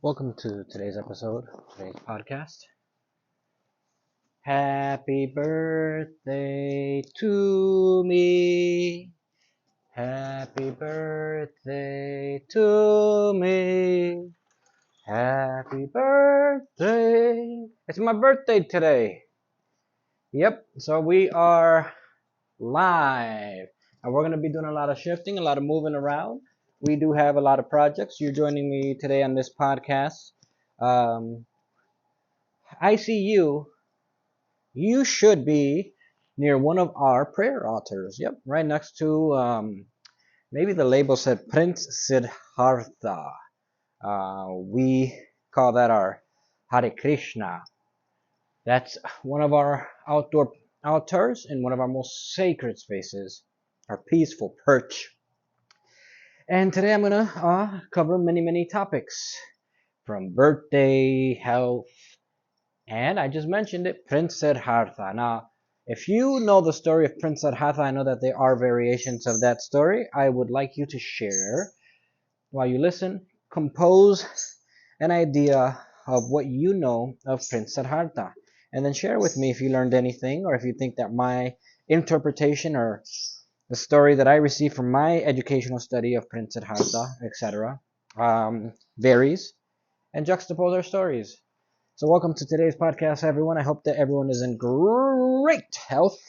Welcome to today's episode, today's podcast. Happy birthday to me. Happy birthday to me. Happy birthday. It's my birthday today. Yep, so we are live. And we're going to be doing a lot of shifting, a lot of moving around. We do have a lot of projects. You're joining me today on this podcast. I see you. You should be near one of our prayer altars. Yep, right next to, maybe the label said Prince Siddhartha. We call that our Hare Krishna. That's one of our outdoor altars in one of our most sacred spaces, our peaceful perch. And today I'm going to cover many topics from birthday, health, and I just mentioned it, Prince Siddhartha. Now, if you know the story of Prince Siddhartha, I know that there are variations of that story. I would like you to share, while you listen, compose an idea of what you know of Prince Siddhartha. And then share with me if you learned anything or if you think that my interpretation or the story that I received from my educational study of Prince Siddhartha, etc., varies, and juxtapose our stories. So welcome to today's podcast, everyone. I hope that everyone is in great health.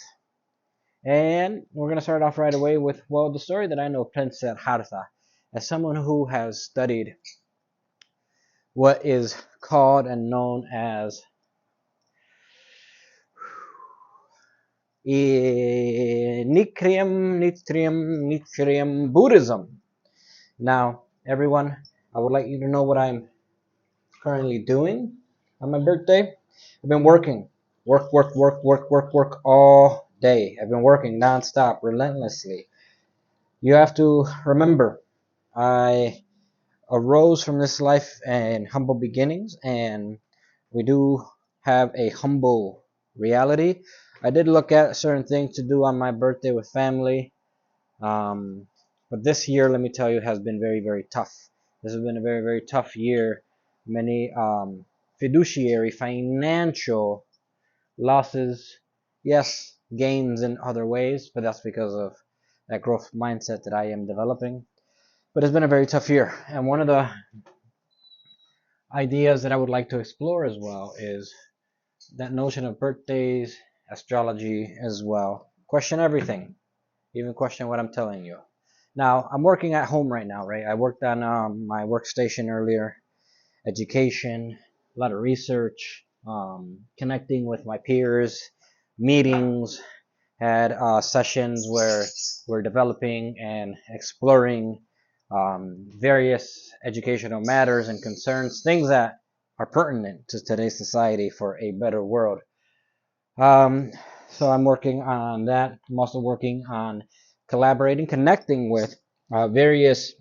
And we're going to start off right away with, well, the story that I know of Prince Siddhartha. As someone who has studied what is called and known as Nichiren Buddhism. Now, everyone, I would like you to know what I'm currently doing on my birthday. I've been working. Work all day. I've been working nonstop, relentlessly. You have to remember, I arose from this life in humble beginnings, and we do have a humble reality. I did look at certain things to do on my birthday with family, but this year, let me tell you, has been very tough. This has been a very tough year. Many fiduciary, financial losses, yes, gains in other ways, but that's because of that growth mindset that I am developing. But it's been a very tough year, and one of the ideas that I would like to explore as well is that notion of birthdays, astrology as well. Question everything, even question what I'm telling you. Now, I'm working at home right now, right? I worked on my workstation earlier, education, a lot of research, connecting with my peers, meetings, had sessions where we're developing and exploring various educational matters and concerns, things that are pertinent to today's society for a better world. So I'm working on that. I'm also working on collaborating, connecting with various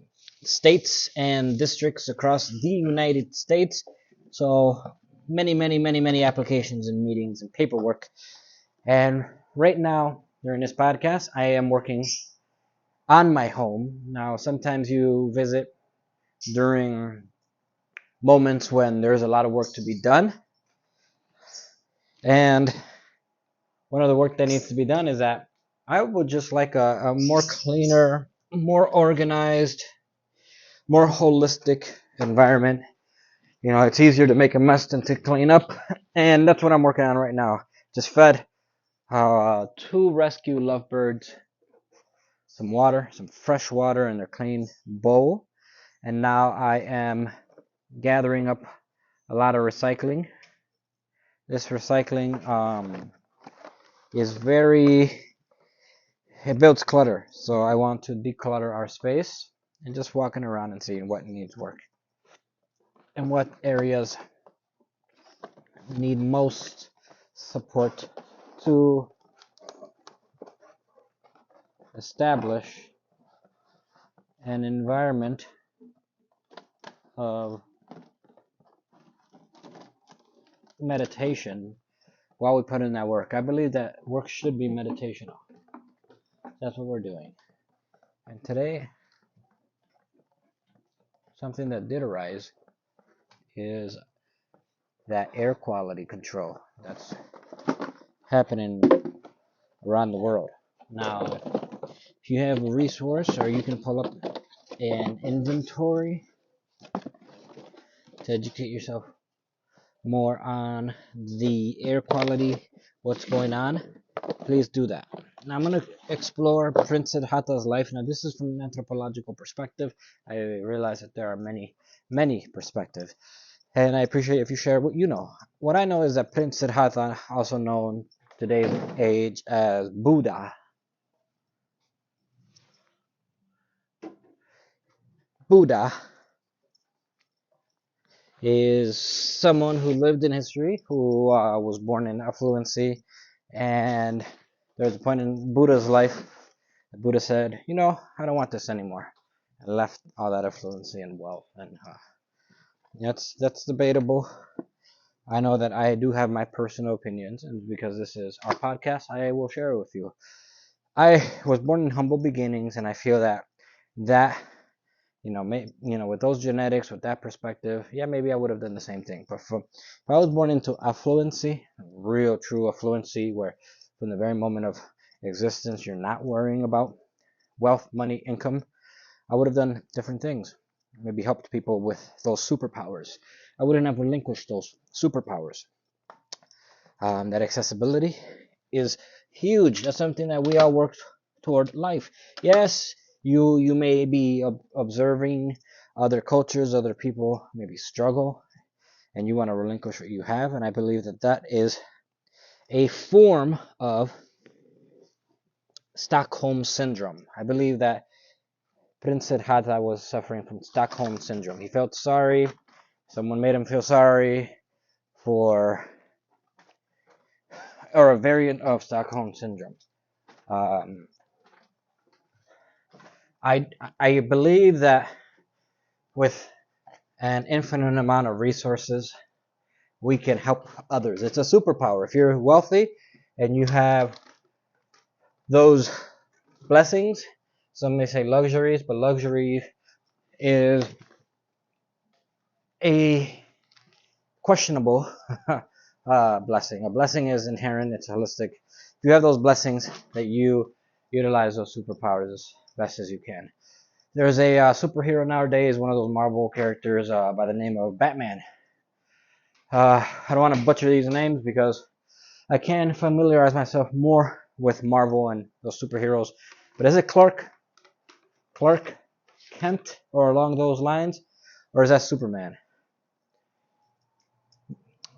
states and districts across the United States. So many applications and meetings and paperwork. And right now, during this podcast, I am working on my home. Now, sometimes you visit during moments when there's a lot of work to be done. And one of the work that needs to be done is that I would just like a more cleaner, more organized, more holistic environment. You know, it's easier to make a mess than to clean up, and that's what I'm working on right now. Just fed 2 rescue lovebirds some water, some fresh water in their clean bowl, and now I am gathering up a lot of recycling. This recycling is it builds clutter, so I want to declutter our space and just walking around and seeing what needs work and what areas need most support to establish an environment of meditation while we put in that work. I believe that work should be meditational. That's what we're doing. And today, something that did arise is that air quality control that's happening around the world. Now, if you have a resource, or you can pull up an inventory to educate yourself more on the air quality, what's going on, please do that. Now I'm going to explore Prince Siddhartha's life. Now this is from an anthropological perspective. I realize that there are many perspectives, and I appreciate if you share what you know. What I know is that Prince Siddhartha, also known today's age as Buddha is someone who lived in history, who was born in affluency, and there's a point in Buddha's life that Buddha said, I don't want this anymore, and left all that affluency and wealth, and that's debatable. I know that I do have my personal opinions, and because this is our podcast, I will share it with you. I was born in humble beginnings, and I feel that with those genetics, with that perspective, yeah, maybe I would have done the same thing. But if I was born into affluency, real true affluency, where from the very moment of existence you're not worrying about wealth, money, income, I would have done different things. Maybe helped people with those superpowers. I wouldn't have relinquished those superpowers. That accessibility is huge. That's something that we all work toward life. Yes, you may be observing other cultures, other people maybe struggle, and you want to relinquish what you have. And I believe that is a form of Stockholm syndrome. I believe that Prince Siddhartha was suffering from Stockholm syndrome. He felt sorry. Someone made him feel sorry for, or a variant of Stockholm syndrome. I believe that with an infinite amount of resources, we can help others. It's a superpower. If you're wealthy and you have those blessings, some may say luxuries, but luxury is a questionable blessing. A blessing is inherent, it's holistic. If you have those blessings, that you utilize those superpowers as best as you can. There's a superhero nowadays, one of those Marvel characters by the name of Batman. I don't want to butcher these names because I can familiarize myself more with Marvel and those superheroes. But is it Clark Kent, or along those lines? Or is that Superman?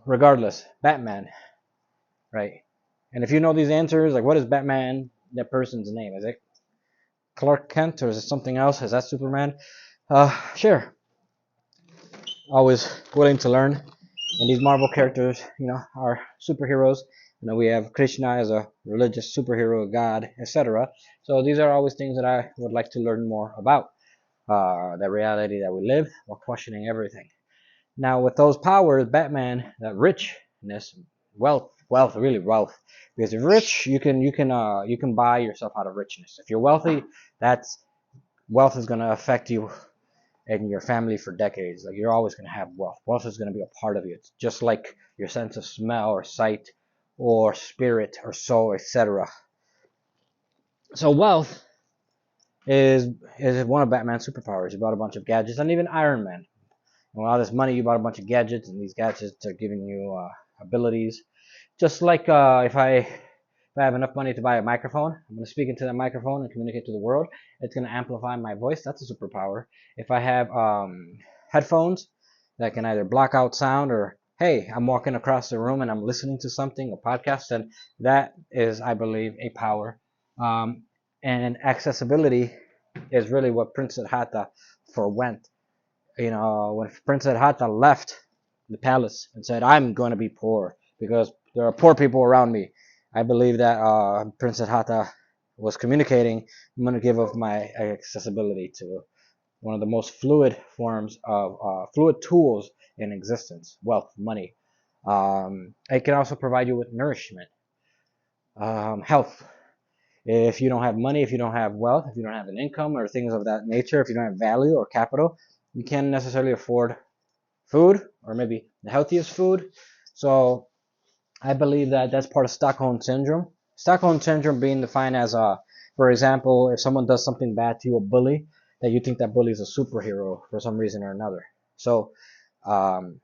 Regardless, Batman, right? And if you know these answers, like what is Batman, that person's name? Is it Clark Kent, or is it something else? Is that Superman? Sure. Always willing to learn. And these Marvel characters, are superheroes. We have Krishna as a religious superhero, god, etc. So these are always things that I would like to learn more about. The reality that we live, while questioning everything. Now, with those powers, Batman, that richness, wealth, really wealth. Because if you're rich, you can buy yourself out of richness. If you're wealthy, wealth is going to affect you and your family for decades. Like, you're always going to have wealth. Wealth is going to be a part of you. It's just like your sense of smell or sight or spirit or soul, etc. So wealth is one of Batman's superpowers. He bought a bunch of gadgets, and even Iron Man. And with all this money, you bought a bunch of gadgets, and these gadgets are giving you abilities. Just like if I have enough money to buy a microphone, I'm going to speak into that microphone and communicate to the world. It's going to amplify my voice. That's a superpower. If I have headphones that can either block out sound, or, hey, I'm walking across the room and I'm listening to something, a podcast, then that is, I believe, a power. And accessibility is really what Prince Siddhartha forwent. When Prince Siddhartha left the palace and said, I'm going to be poor because there are poor people around me, I believe that Prince Siddhartha was communicating, I'm going to give up my accessibility to one of the most fluid forms of fluid tools in existence, wealth, money. It can also provide you with nourishment, health. If you don't have money, if you don't have wealth, if you don't have an income or things of that nature, if you don't have value or capital, you can't necessarily afford food, or maybe the healthiest food. So I believe that that's part of Stockholm syndrome. Stockholm syndrome being defined as for example, if someone does something bad to you, a bully, that you think that bully is a superhero for some reason or another. So um,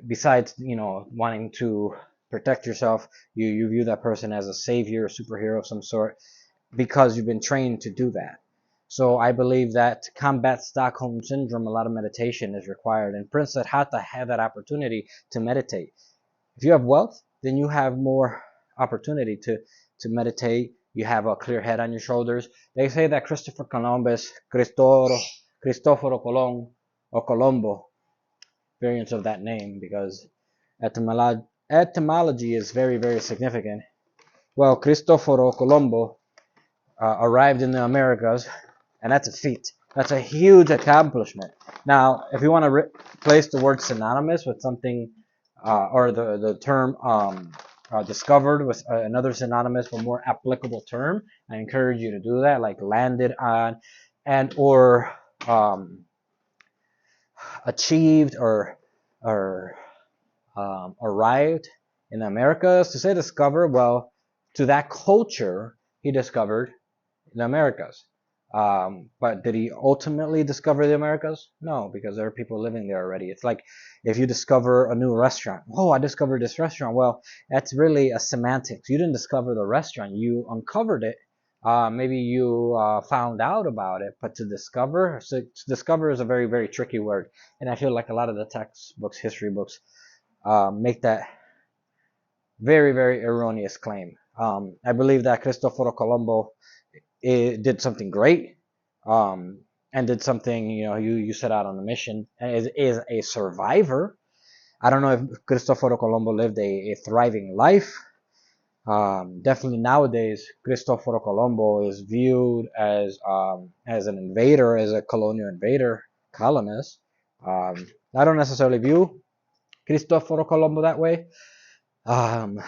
besides, wanting to protect yourself, you view that person as a savior, a superhero of some sort, because you've been trained to do that. So I believe that to combat Stockholm syndrome, a lot of meditation is required, and Prince Siddhartha had that opportunity to meditate. If you have wealth, then you have more opportunity to meditate. You have a clear head on your shoulders. They say that Christopher Columbus, Cristoforo Colon, or Colombo, variants of that name, because etymology is very, very significant. Well, Cristoforo Colombo arrived in the Americas, and that's a feat. That's a huge accomplishment. Now, if you want to replace the word synonymous with something, or the term discovered with another synonymous but more applicable term, I encourage you to do that, like landed on, and or achieved, or arrived in the Americas. To say discover, well, to that culture, he discovered the Americas. But did he ultimately discover the Americas? No, because there are people living there already. It's like if you discover a new restaurant. Oh, I discovered this restaurant. Well, that's really a semantics. You didn't discover the restaurant. You uncovered it. Maybe you found out about it, but to discover is a very, very tricky word. And I feel like a lot of the textbooks, history books, make that very, very erroneous claim. I believe that Cristoforo Colombo did something great, and did something, you set out on a mission, and is a survivor. I don't know if Cristoforo Colombo lived a thriving life. Definitely nowadays, Cristoforo Colombo is viewed as an invader, as a colonial invader, colonist. I don't necessarily view Cristoforo Colombo that way. Um,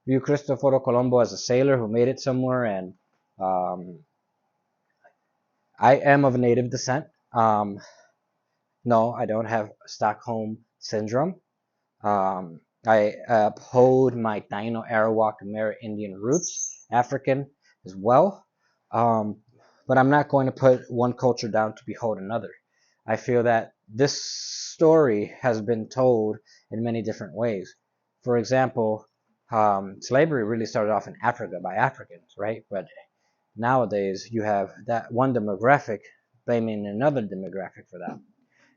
view Cristoforo Colombo as a sailor who made it somewhere, and I am of native descent. No, I don't have Stockholm syndrome. I uphold my Taino, Arawak, Amerindian roots, African as well. Um, but I'm not going to put one culture down to behold another. I feel that this story has been told in many different ways. For example, slavery really started off in Africa by Africans, right? But nowadays you have that one demographic blaming another demographic for that,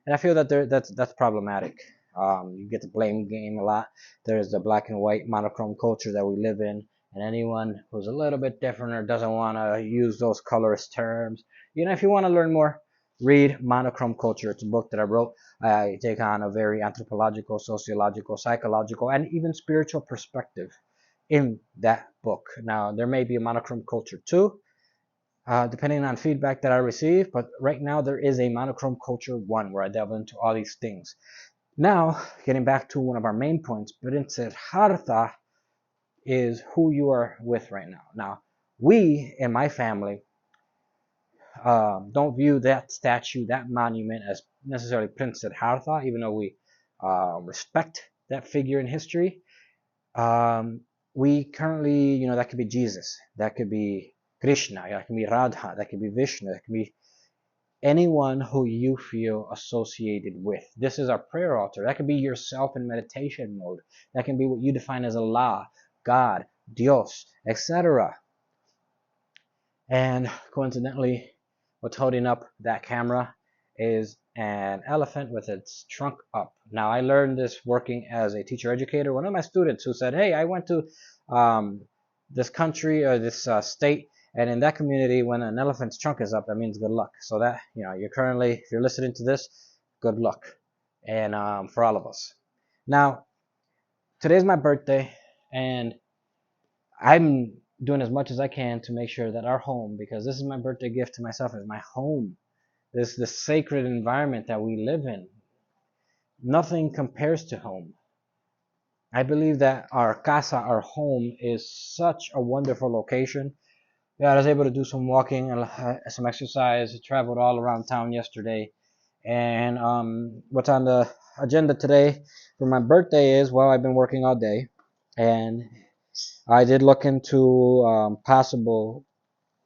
and I feel that that's problematic. You get the blame game a lot. There's the black and white monochrome culture that we live in, and anyone who's a little bit different or doesn't want to use those colorist terms, if you want to learn more, read Monochrome Culture. It's a book that I wrote. I take on a very anthropological, sociological, psychological, and even spiritual perspective in that book. Now, there may be a monochrome culture too, depending on feedback that I receive. But right now, there is a monochrome culture one where I delve into all these things. Now, getting back to one of our main points, Prince Siddhartha is who you are with right now. Now, we in my family don't view that statue, that monument, as necessarily Prince Siddhartha, even though we respect that figure in history. We currently, that could be Jesus, that could be Krishna, that could be Radha, that could be Vishnu, that could be anyone who you feel associated with. This is our prayer altar. That could be yourself in meditation mode. That can be what you define as Allah, God, Dios, etc. And coincidentally, what's holding up that camera is an elephant with its trunk up. Now, I learned this working as a teacher educator. One of my students who said, hey, I went to this country or this state, and in that community, when an elephant's trunk is up, that means good luck. So that, you're currently, if you're listening to this, good luck. And for all of us. Now, today's my birthday, and I'm doing as much as I can to make sure that our home, because this is my birthday gift to myself, is my home. This sacred environment that we live in. Nothing compares to home. I believe that our casa, our home, is such a wonderful location. Yeah, I was able to do some walking and some exercise. I traveled all around town yesterday, And what's on the agenda today for my birthday is, well, I've been working all day, and I did look into possible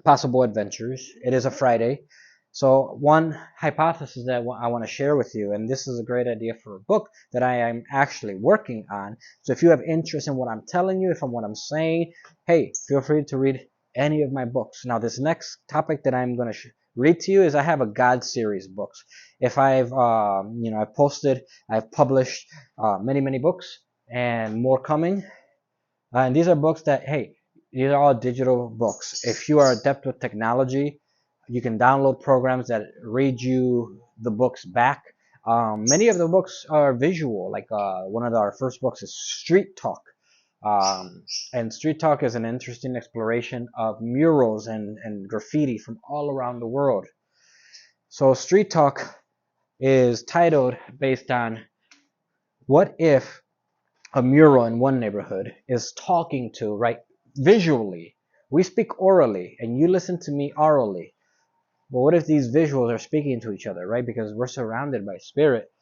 adventures. It is a Friday. So one hypothesis that I want to share with you, and this is a great idea for a book that I am actually working on. So if you have interest in what I'm telling you, if I'm what I'm saying, hey, feel free to read any of my books. Now this next topic that I'm going to read to you is I have a God series books. If I've published many books and more coming. And these are books that, hey, these are all digital books. If you are adept with technology, you can download programs that read you the books back. Many of the books are visual, like one of our first books is Street Talk. And Street Talk is an interesting exploration of murals and graffiti from all around the world. So Street Talk is titled based on what if a mural in one neighborhood is talking to, right, visually. We speak orally, and you listen to me orally. But what if these visuals are speaking to each other, right? Because we're surrounded by spirit.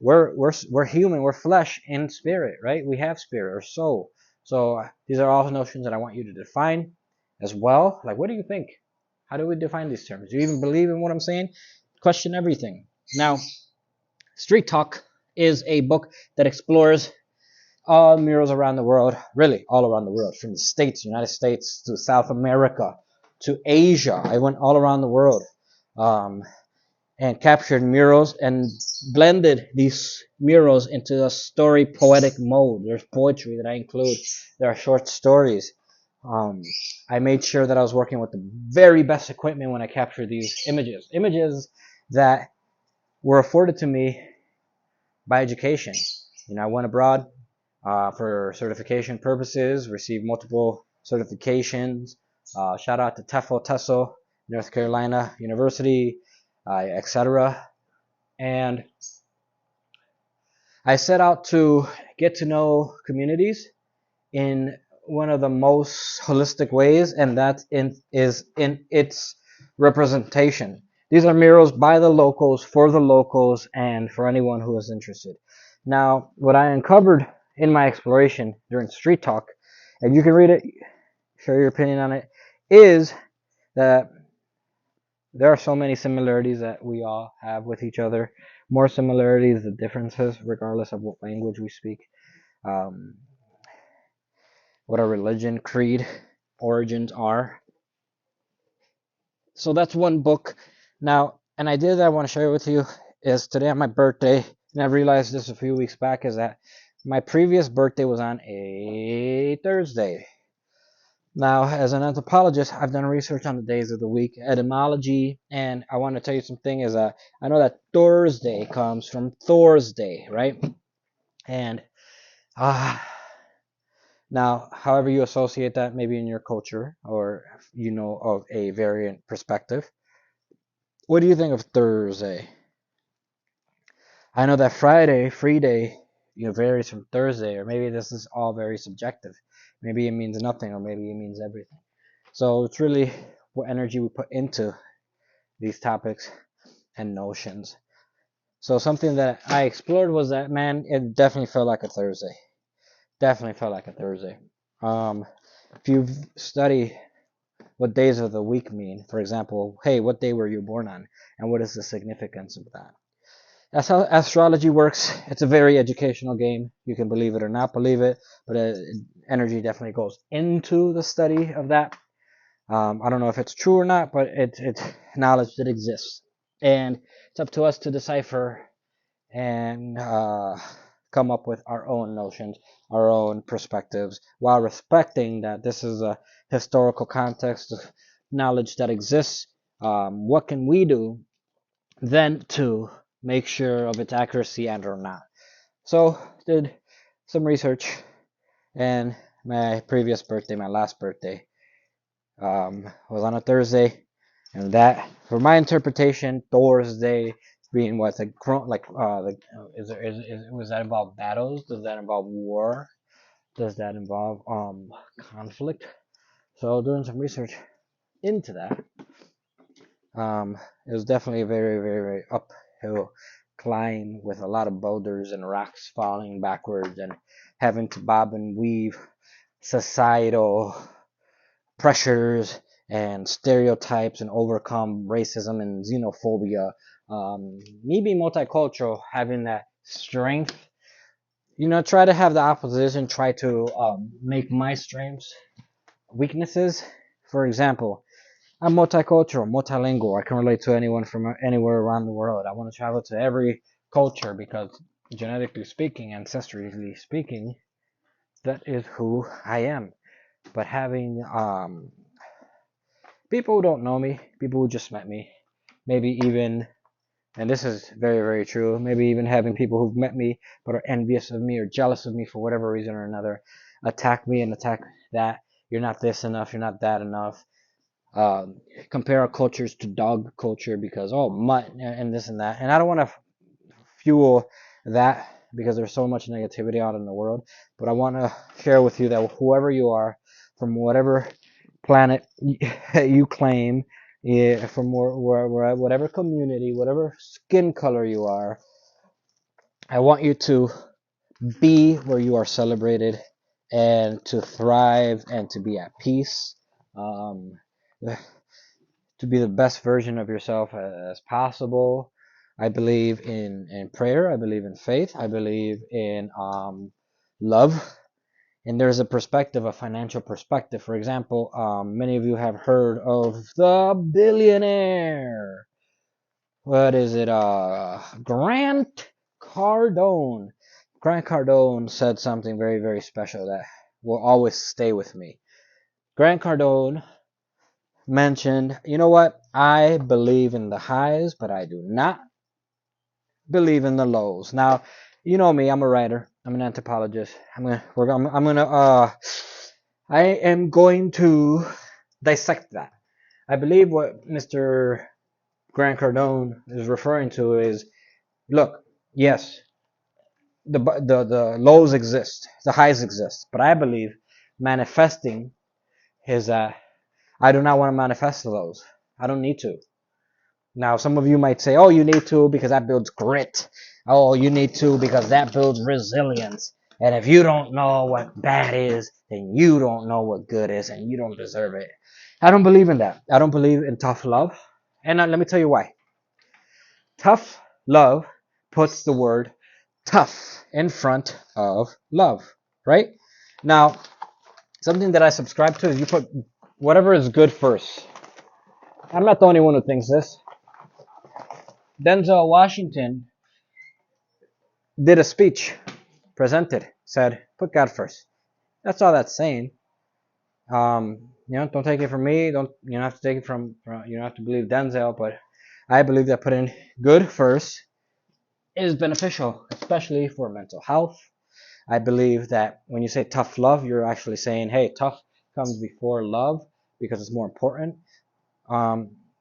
We're human. We're flesh in spirit, right? We have spirit or soul. So these are all notions that I want you to define as well. Like, what do you think? How do we define these terms? Do you even believe in what I'm saying? Question everything. Now, Street Talk is a book that explores all murals around the world, really all around the world, from the States, United States, to South America, to Asia. I went all around the world um, and captured murals and blended these murals into a story poetic mode. There's poetry that I include. There are short stories. Um, I made sure that I was working with the very best equipment when I captured these images. Images that were afforded to me by education. I went abroad for certification purposes, received multiple certifications. Shout out to TESOL, North Carolina University, etc. And I set out to get to know communities in one of the most holistic ways, and that is in its representation. These are murals by the locals, for the locals, and for anyone who is interested. Now, what I uncovered in my exploration during Street Talk, and you can read it, share your opinion on it, is that there are so many similarities that we all have with each other. More similarities than differences, regardless of what language we speak. Um, what our religion, creed, origins are. So that's one book. Now, an idea that I want to share with you is today on my birthday, and I realized this a few weeks back, is that my previous birthday was on a Thursday. Now, as an anthropologist, I've done research on the days of the week, etymology, and I want to tell you something is that I know that Thursday comes from Thor's Day, right? And now, however you associate that, maybe in your culture or of a variant perspective, what do you think of Thursday? I know that Friday, free day, varies from Thursday, or maybe this is all very subjective. Maybe it means nothing, or maybe it means everything. So it's really what energy we put into these topics and notions. So something that I explored was that, man, it definitely felt like a Thursday. Definitely felt like a Thursday. If you study what days of the week mean, for example, hey, what day were you born on, and what is the significance of that? That's how astrology works. It's a very educational game. You can believe it or not believe it, but energy definitely goes into the study of that. I don't know if it's true or not, but it's knowledge that exists, and it's up to us to decipher and come up with our own notions, our own perspectives, while respecting that this is a historical context of knowledge that exists. What can we do then to make sure of its accuracy and or not? So did some research, and my previous birthday, my last birthday, was on a Thursday, and that, for my interpretation, Thursday being what was that involve battles? Does that involve war? Does that involve conflict? So doing some research into that, it was definitely very very very up who climb with a lot of boulders and rocks falling backwards and having to bob and weave societal pressures and stereotypes and overcome racism and xenophobia. Me being multicultural, having that strength, try to have the opposition try to make my strengths weaknesses. For example, I'm multicultural, multilingual. I can relate to anyone from anywhere around the world. I want to travel to every culture because genetically speaking, ancestrally speaking, that is who I am. But having people who don't know me, people who just met me, maybe even, and this is very, very true, maybe even having people who've met me but are envious of me or jealous of me for whatever reason or another, attack me and attack that. You're not this enough, you're not that enough. Compare our cultures to dog culture because, oh, mutt and this and that. And I don't want to fuel that because there's so much negativity out in the world. But I want to share with you that whoever you are, from whatever planet you claim, from whatever community, whatever skin color you are, I want you to be where you are celebrated and to thrive and to be at peace. Um, to be the best version of yourself as possible. I believe in prayer. I believe in faith. I believe in love. And there's a perspective, a financial perspective. For example, many of you have heard of the billionaire. What is it? Grant Cardone. Grant Cardone said something very, very special that will always stay with me. Grant Cardone mentioned, you know what? I believe in the highs, but I do not believe in the lows. Now, you know me. I'm a writer. I'm an anthropologist. I am going to dissect that. I believe what Mr. Grant Cardone is referring to is, look, yes, the lows exist, the highs exist, but I believe manifesting is I do not want to manifest the lows. I don't need to. Now, some of you might say, oh, you need to because that builds grit. Oh, you need to because that builds resilience. And if you don't know what bad is, then you don't know what good is and you don't deserve it. I don't believe in that. I don't believe in tough love. And let me tell you why. Tough love puts the word tough in front of love, right? Now, something that I subscribe to is you put whatever is good first. I'm not the only one who thinks this. Denzel Washington did a speech, presented, said, put God first. That's all that's saying. Don't take it from me. You don't have to take it from you don't have to believe Denzel, but I believe that putting good first is beneficial, especially for mental health. I believe that when you say tough love, you're actually saying, hey, tough comes before love because it's more important.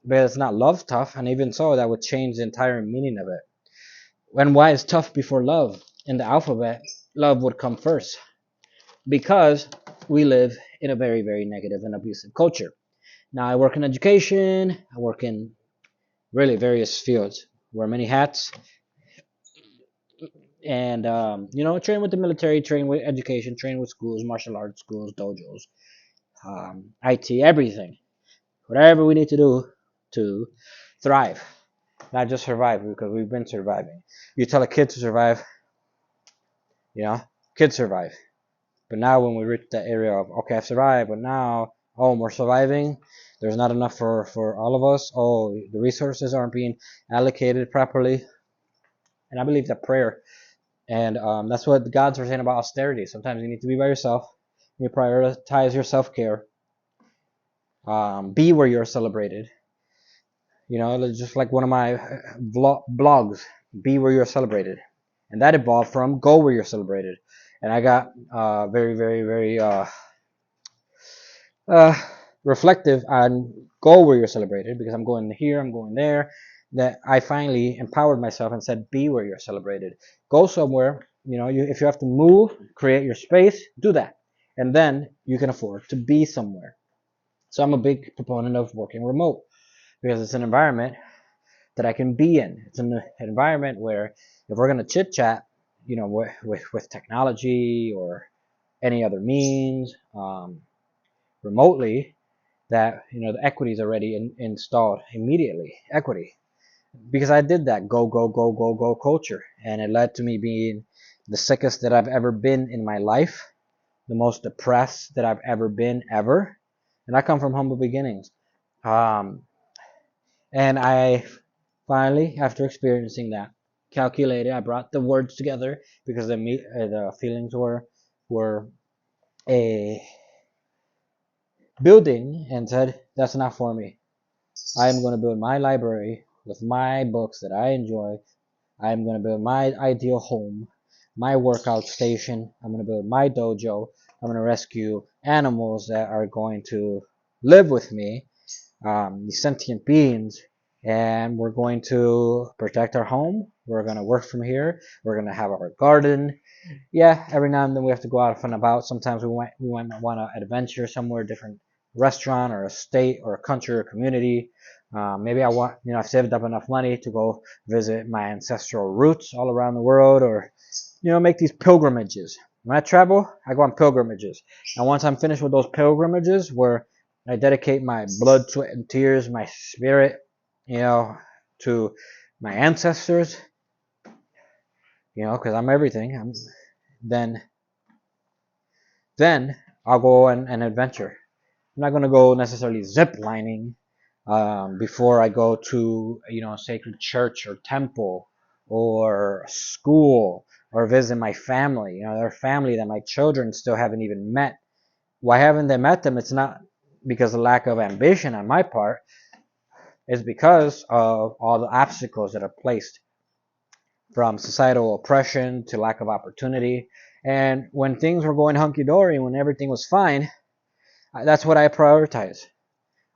But it's not love tough, and even so, that would change the entire meaning of it. And why is tough before love? In the alphabet, love would come first because we live in a very, very negative and abusive culture. Now, I work in education, I work in really various fields, wear many hats, and, train with the military, train with education, train with schools, martial arts schools, dojos, IT, everything. Whatever we need to do to thrive, not just survive, because we've been surviving. You tell a kid to survive, kids survive. But now when we reach that area of, okay, I've survived, but now, oh, we're surviving. There's not enough for all of us. Oh, the resources aren't being allocated properly. And I believe that prayer, and that's what the gods are saying about austerity. Sometimes you need to be by yourself. You prioritize your self-care. Be where you're celebrated. Just like one of my blogs, be where you're celebrated. And that evolved from go where you're celebrated. And I got very, very, very reflective on go where you're celebrated because I'm going here, I'm going there. That I finally empowered myself and said, be where you're celebrated. Go somewhere. If you have to move, create your space, do that. And then you can afford to be somewhere. So I'm a big proponent of working remote because it's an environment that I can be in. It's an environment where if we're going to chit chat, with technology or any other means, remotely, that the equity is already installed immediately. Equity, because I did that go go go go go culture, and it led to me being the sickest that I've ever been in my life, the most depressed that I've ever been ever, and I come from humble beginnings. Um, and I finally, after experiencing that, calculated. I brought the words together because the feelings were a building, and said, "That's not for me. I am going to build my library with my books that I enjoy. I am going to build my ideal home, my workout station. I'm going to build my dojo. I'm going to rescue animals that are going to live with me, these sentient beings, and we're going to protect our home. We're going to work from here. We're going to have our garden. Yeah, every now and then we have to go out and about. Sometimes we might want to adventure somewhere, different restaurant or a state or a country or community. Maybe I've saved up enough money to go visit my ancestral roots all around the world, or make these pilgrimages. When I travel, I go on pilgrimages, and once I'm finished with those pilgrimages, where I dedicate my blood, sweat, and tears, my spirit, to my ancestors, because I'm everything. Then then I'll go and adventure. I'm not going to go necessarily zip lining before I go to a sacred church or temple or school, or visit my family. Their family that my children still haven't even met. Why haven't they met them? It's not because of lack of ambition on my part. It's because of all the obstacles that are placed, from societal oppression to lack of opportunity. And when things were going hunky-dory, when everything was fine, that's what I prioritize.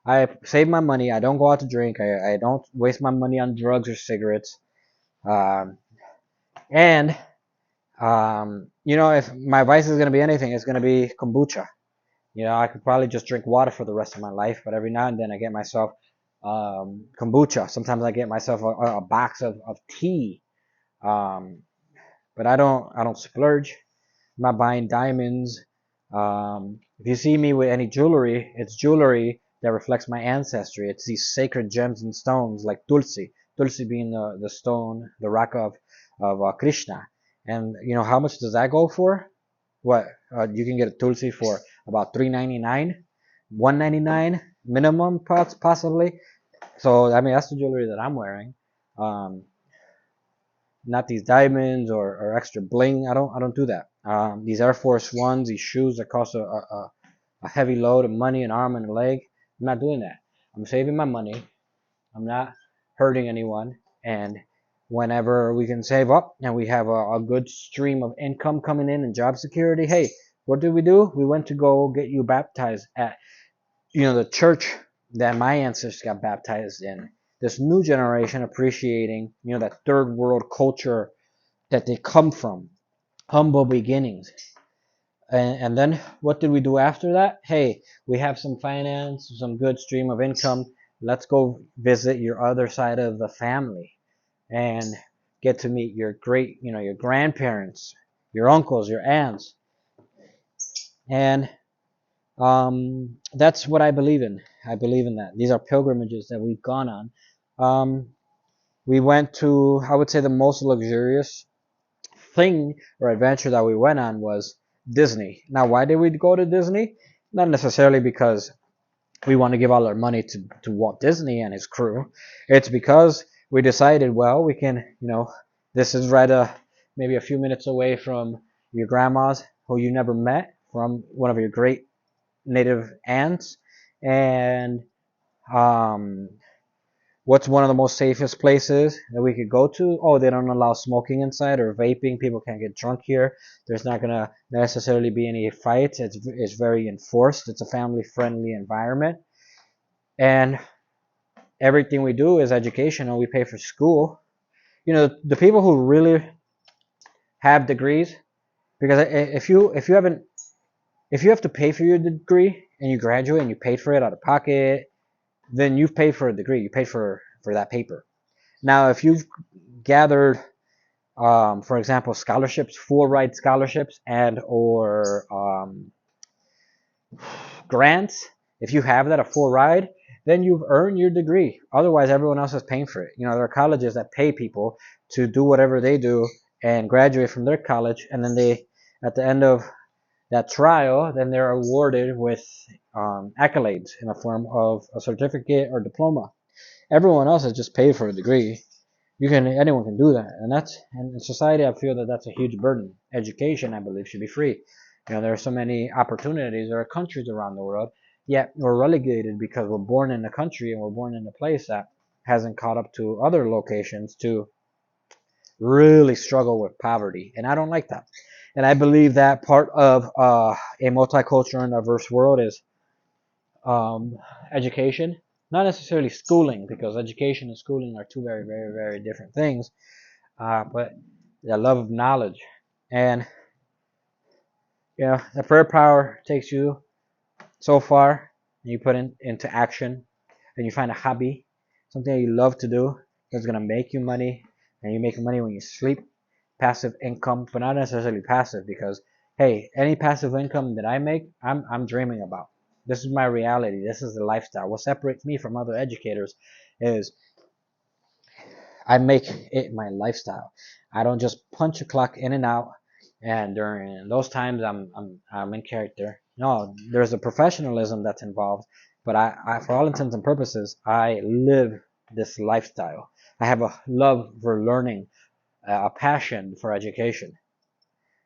I save my money. I don't go out to drink. I don't waste my money on drugs or cigarettes. Um, and if my vice is going to be anything, it's going to be kombucha. I could probably just drink water for the rest of my life, but every now and then I get myself kombucha. Sometimes I get myself a box of tea. Um, but I don't splurge. I'm not buying diamonds. If you see me with any jewelry, it's jewelry that reflects my ancestry. It's these sacred gems and stones like tulsi. Tulsi being the stone, the rock of Krishna. And how much does that go for? What you can get a tulsi for about $3.99, $1.99 minimum, possibly. So I mean that's the jewelry that I'm wearing. Um, Not these diamonds or extra bling. I don't do that. These Air Force Ones, these shoes that cost a heavy load of money, an arm and a leg. I'm not doing that. I'm saving my money. I'm not hurting anyone. And whenever we can save up and we have a good stream of income coming in and job security, hey, what did we do? We went to go get you baptized at the church that my ancestors got baptized in. This new generation appreciating that third world culture that they come from, humble beginnings. And then what did we do after that? Hey, we have some finance, some good stream of income. Let's go visit your other side of the family and get to meet your your grandparents, your uncles, your aunts. And that's what I believe in. I believe in that. These are pilgrimages that we've gone on. We went to, I would say, the most luxurious thing or adventure that we went on was Disney. Now, why did we go to Disney? Not necessarily because we want to give all our money to Walt Disney and his crew. It's because we decided, well, we can, this is maybe a few minutes away from your grandma's who you never met, from one of your great native aunts, and um, what's one of the most safest places that we could go to? Oh, they don't allow smoking inside or vaping. People can't get drunk here. There's not gonna necessarily be any fights. It's very enforced. It's a family-friendly environment, and everything we do is educational. We pay for school. The people who really have degrees, because if you have to pay for your degree and you graduate and you paid for it out of pocket, then you've paid for a degree. You paid for that paper. Now, if you've gathered, for example, scholarships, full ride scholarships, and or grants, if you have that a full ride, then you've earned your degree. Otherwise, everyone else is paying for it. You know, there are colleges that pay people to do whatever they do and graduate from their college, and then they, at the end of that trial, then they're awarded with accolades in the form of a certificate or diploma. Everyone else has just paid for a degree. Anyone can do that, and in society, I feel that that's a huge burden. Education, I believe, should be free. You know, there are so many opportunities. There are countries around the world, yet we're relegated because we're born in a country and we're born in a place that hasn't caught up to other locations to really struggle with poverty, and I don't like that. And I believe that part of a multicultural and diverse world is um, education, not necessarily schooling, because education and schooling are two very, very, very different things. But the love of knowledge, and you know, the prayer power takes you so far, and you put it into action, and you find a hobby, something that you love to do that's gonna make you money, and you make money when you sleep. Passive income, but not necessarily passive, because hey, any passive income that I make, I'm dreaming about. This is my reality. This is the lifestyle. What separates me from other educators is I make it my lifestyle. I don't just punch a clock in and out, and during those times I'm in character. No, there's a professionalism that's involved, but for all intents and purposes, I live this lifestyle. I have a love for learning, a passion for education,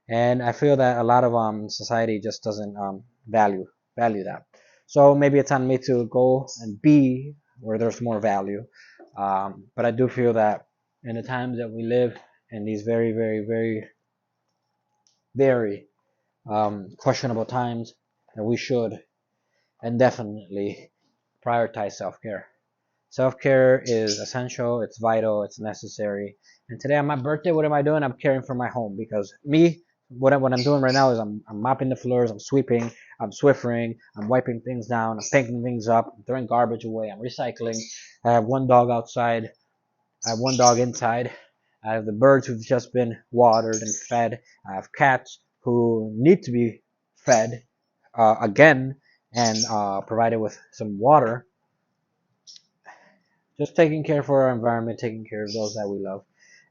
and I feel that a lot of society just doesn't value that. So maybe it's on me to go and be where there's more value. But I do feel that in the times that we live, in these very, very, very, very questionable times, that we should and definitely prioritize self-care. Self-care is essential, it's vital, it's necessary. And today on my birthday, what am I doing? I'm caring for my home, because me, what I'm doing right now is I'm mopping the floors, I'm sweeping, I'm swiffering, I'm wiping things down, I'm picking things up, I'm throwing garbage away, I'm recycling. I have one dog outside, I have one dog inside. I have the birds who've just been watered and fed. I have cats who need to be fed again and provided with some water. Just taking care for our environment, taking care of those that we love,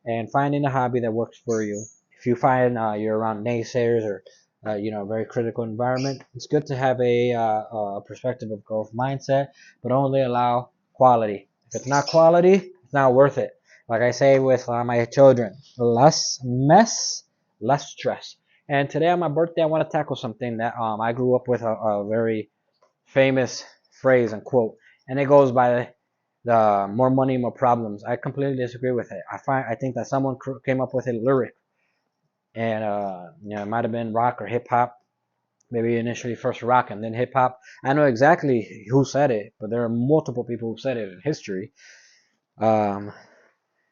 and finding a hobby that works for you. If you find you're around naysayers or a very critical environment, it's good to have a perspective of growth mindset, but only allow quality. If it's not quality, it's not worth it. Like I say with my children, less mess, less stress. And today on my birthday, I want to tackle something that I grew up with a very famous phrase and quote, and it goes by the more money, more problems. I completely disagree with it. I think that someone came up with a lyric, and it might have been rock or hip hop. Maybe initially first rock and then hip hop. I know exactly who said it, but there are multiple people who said it in history. Um,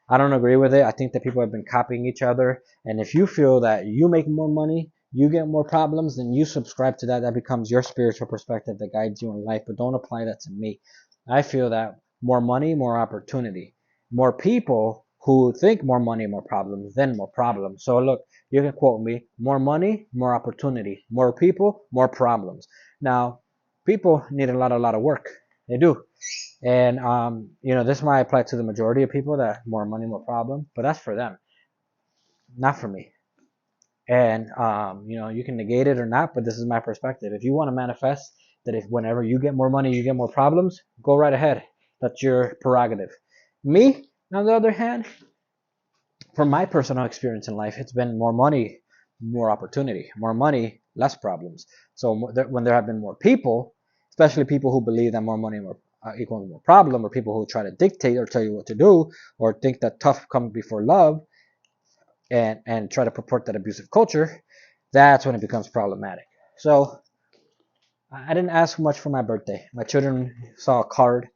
I don't agree with it. I think that people have been copying each other, and if you feel that you make more money, you get more problems, then you subscribe to that. That becomes your spiritual perspective that guides you in life, but don't apply that to me. I feel that more money, more opportunity. More people who think more money, more problems, then more problems. So look, you can quote me, more money, more opportunity. More people, more problems. Now, people need a lot of work. They do. And this might apply to the majority of people, that more money, more problem, but that's for them, not for me. And you can negate it or not, but this is my perspective. If you want to manifest that if whenever you get more money, you get more problems, go right ahead. That's your prerogative. Me, on the other hand, from my personal experience in life, it's been more money, more opportunity, more money, less problems. So when there have been more people, especially people who believe that more money more equals more problem, or people who try to dictate or tell you what to do, or think that tough comes before love, and try to purport that abusive culture, that's when it becomes problematic. So I didn't ask much for my birthday. My children saw a card,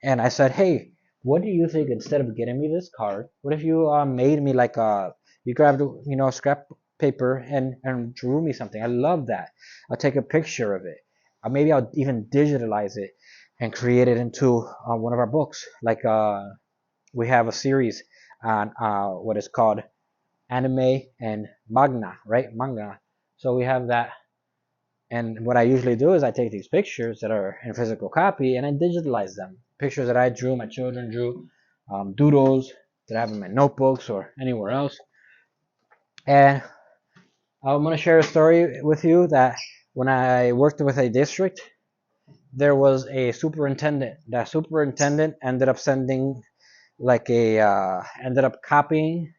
and I said, "Hey, what do you think? Instead of getting me this card, what if you made me like you grabbed scrap paper and drew me something? I love that. I'll take a picture of it. Maybe I'll even digitalize it and create it into one of our books, like we have a series on what is called anime and manga, right? Manga. So we have that. And what I usually do is I take these pictures that are in physical copy and I digitalize them. Pictures that I drew, my children drew, doodles that I have in my notebooks or anywhere else. And I'm going to share a story with you that when I worked with a district, there was a superintendent. That superintendent ended up sending ended up copying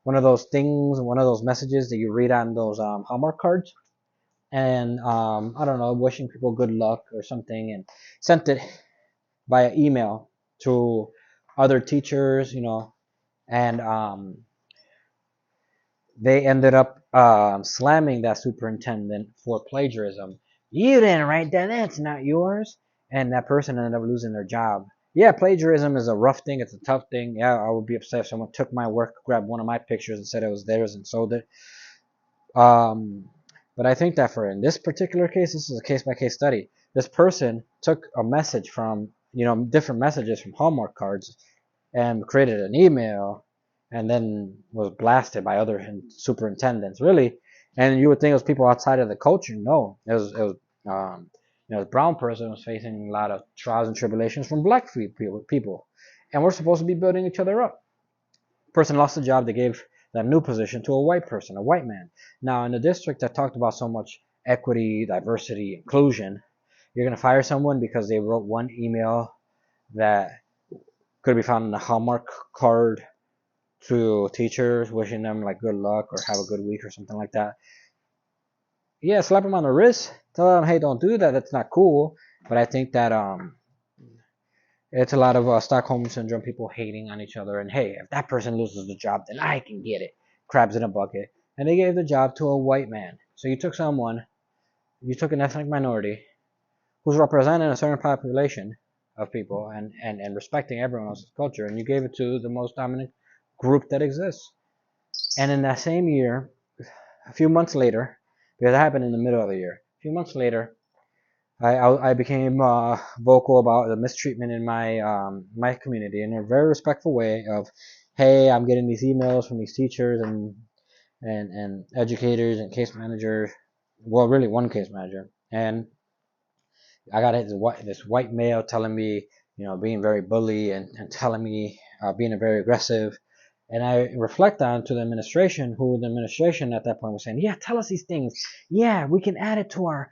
one of those things, one of those messages that you read on those Hallmark cards, and I don't know, wishing people good luck or something, and sent it via email to other teachers, and they ended up slamming that superintendent for plagiarism. You didn't write that, that's not yours. And that person ended up losing their job. Yeah, plagiarism is a rough thing, it's a tough thing. Yeah, I would be upset if someone took my work, grabbed one of my pictures and said it was theirs and sold it. Um, but I think that for in this particular case, this is a case by case study. This person took a message from, different messages from Hallmark cards and created an email and then was blasted by other superintendents, really. And you would think it was people outside of the culture. No, um, the brown person was facing a lot of trials and tribulations from black people. And we're supposed to be building each other up. Person lost a job, they gave that new position to a white person, a white man. Now, in the district that talked about so much equity, diversity, inclusion, you're going to fire someone because they wrote one email that could be found in the Hallmark card to teachers, wishing them like good luck or have a good week or something like that. Yeah, slap them on the wrist, tell them, hey, don't do that. That's not cool. But I think that it's a lot of Stockholm syndrome, people hating on each other. And hey, if that person loses the job, then I can get it. Crabs in a bucket. And they gave the job to a white man. So you took an ethnic minority who's representing a certain population of people and respecting everyone else's culture, and you gave it to the most dominant group that exists. And in that same year, a few months later, because that happened in the middle of the year, a few months later, I became vocal about the mistreatment in my community in a very respectful way of, hey, I'm getting these emails from these teachers and educators and case managers, well, really one case manager, and I got this white male telling me, being very bully and telling me, being very aggressive. And I reflect on to the administration, who the administration at that point was saying, yeah, tell us these things. Yeah, we can add it to our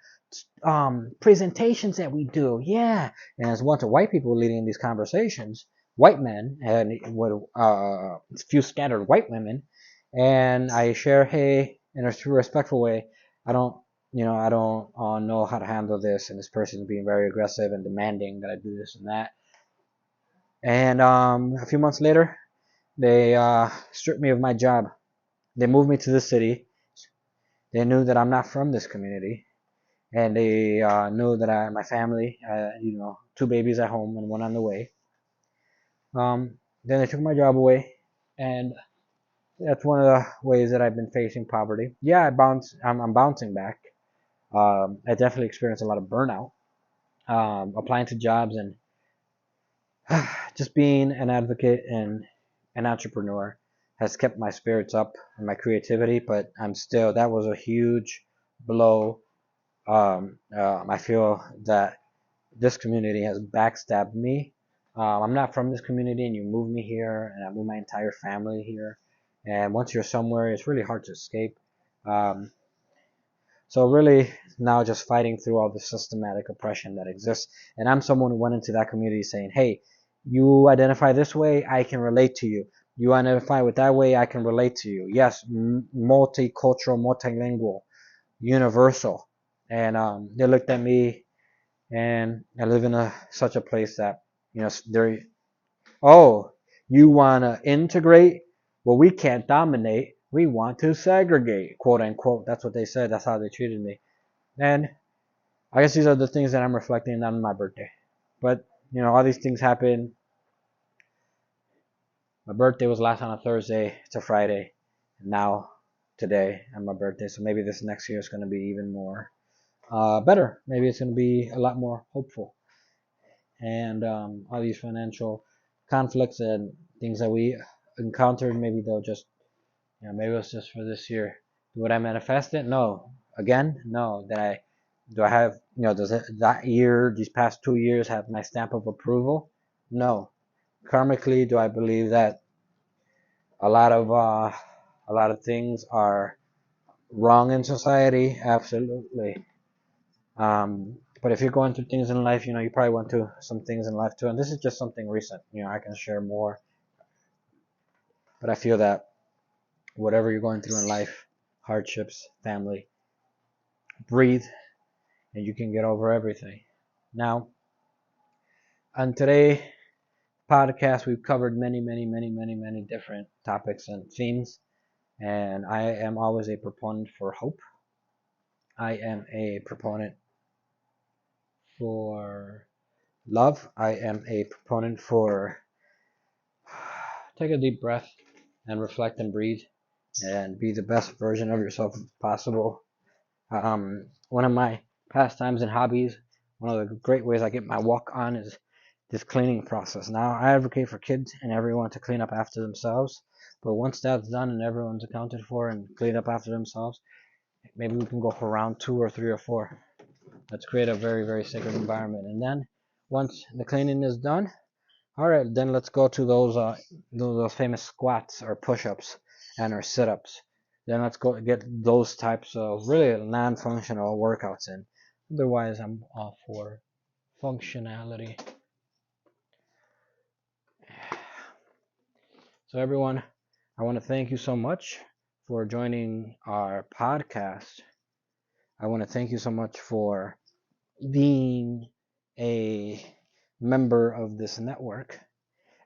presentations that we do. Yeah. And as one to white people leading these conversations, white men and with a few scattered white women. And I share, hey, in a respectful way, I don't I don't know how to handle this, and this person is being very aggressive and demanding that I do this and that. And a few months later, they stripped me of my job. They moved me to the city. They knew that I'm not from this community, and they knew that my family, two babies at home and one on the way. Then they took my job away, and that's one of the ways that I've been facing poverty. Yeah, I'm bouncing back. I definitely experienced a lot of burnout. Applying to jobs and just being an advocate and an entrepreneur has kept my spirits up and my creativity, but that was a huge blow. I feel that this community has backstabbed me. I'm not from this community, and you move me here, and I moved my entire family here. And once you're somewhere, it's really hard to escape. Um, So really now just fighting through all the systematic oppression that exists. And I'm someone who went into that community saying, hey, you identify this way, I can relate to you. You identify with that way, I can relate to you. Yes, multicultural, multilingual, universal. And they looked at me, and I live in such a place that, they're, oh, you want to integrate? Well, we can't dominate. We want to segregate, quote unquote. That's what they said. That's how they treated me. And I guess these are the things that I'm reflecting on my birthday. But, all these things happen. My birthday was last on a Thursday. It's a Friday. And now, today, on my birthday. So maybe this next year is going to be even more better. Maybe it's going to be a lot more hopeful. And all these financial conflicts and things that we encountered, maybe they'll just, maybe it was just for this year. Would I manifest it? No. Again, no. Do I have, does that year, these past 2 years, have my stamp of approval? No. Karmically, do I believe that a lot of things are wrong in society? Absolutely. But if you're going through things in life, you probably went through some things in life too. And this is just something recent. I can share more. But I feel that whatever you're going through in life, hardships, family, breathe, and you can get over everything. Now, on today's podcast, we've covered many, many, many, many, many different topics and themes. And I am always a proponent for hope. I am a proponent for love. I am a proponent for take a deep breath and reflect and breathe and be the best version of yourself possible. One of my pastimes and hobbies, one of the great ways I get my walk on is this cleaning process. Now, I advocate for kids and everyone to clean up after themselves, but once that's done and everyone's accounted for and cleaned up after themselves, maybe we can go for round 2 or 3 or 4. Let's create a very, very sacred environment. And then once the cleaning is done, all right, then let's go to those famous squats or push-ups and or sit-ups. Then let's go get those types of really non-functional workouts in. Otherwise, I'm all for functionality. So everyone, I want to thank you so much for joining our podcast. I want to thank you so much for being a member of this network.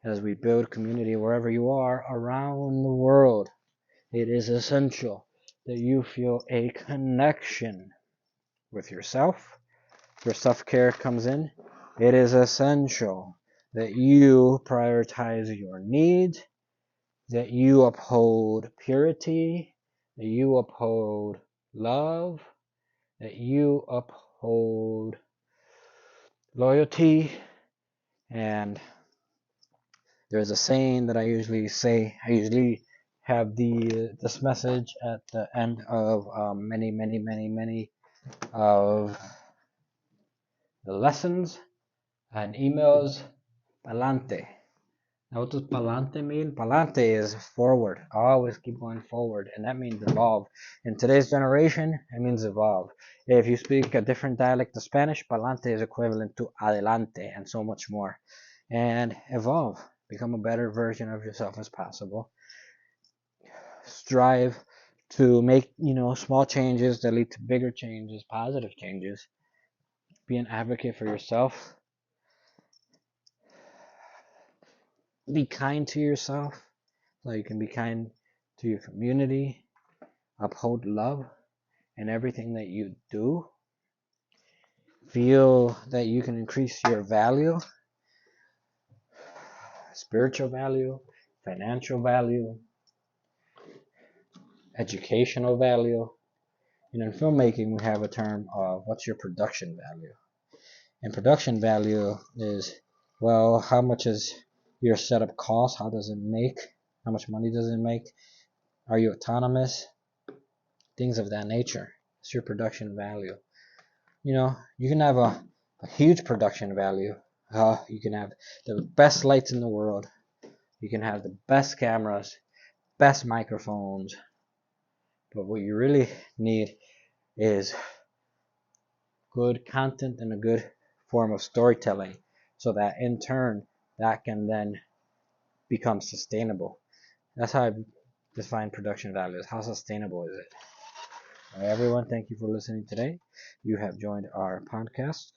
As we build community wherever you are around the world, it is essential that you feel a connection with yourself. Where self-care comes in, it is essential that you prioritize your needs, that you uphold purity, that you uphold love, that you uphold loyalty. And there's a saying that I usually say. I usually have this message at the end of many, many, many, many of the lessons and emails. Palante. Now, what does palante mean? Palante is forward. Always keep going forward, and that means evolve. In today's generation, it means evolve. If you speak a different dialect of Spanish, palante is equivalent to adelante, and so much more. And evolve. Become a better version of yourself as possible. Strive to make, small changes that lead to bigger changes, positive changes. Be an advocate for yourself. Be kind to yourself so you can be kind to your community. Uphold love in everything that you do. Feel that you can increase your value, spiritual value, financial value, educational value. In filmmaking, we have a term of what's your production value. And production value is, well, how much is your setup cost? How does it make? How much money does it make? Are you autonomous? Things of that nature. It's your production value. You can have a huge production value. You can have the best lights in the world. You can have the best cameras, best microphones. But what you really need is good content and a good form of storytelling, so that in turn that can then become sustainable. That's how I define production values. How sustainable is it? All right, everyone, thank you for listening today. You have joined our podcast.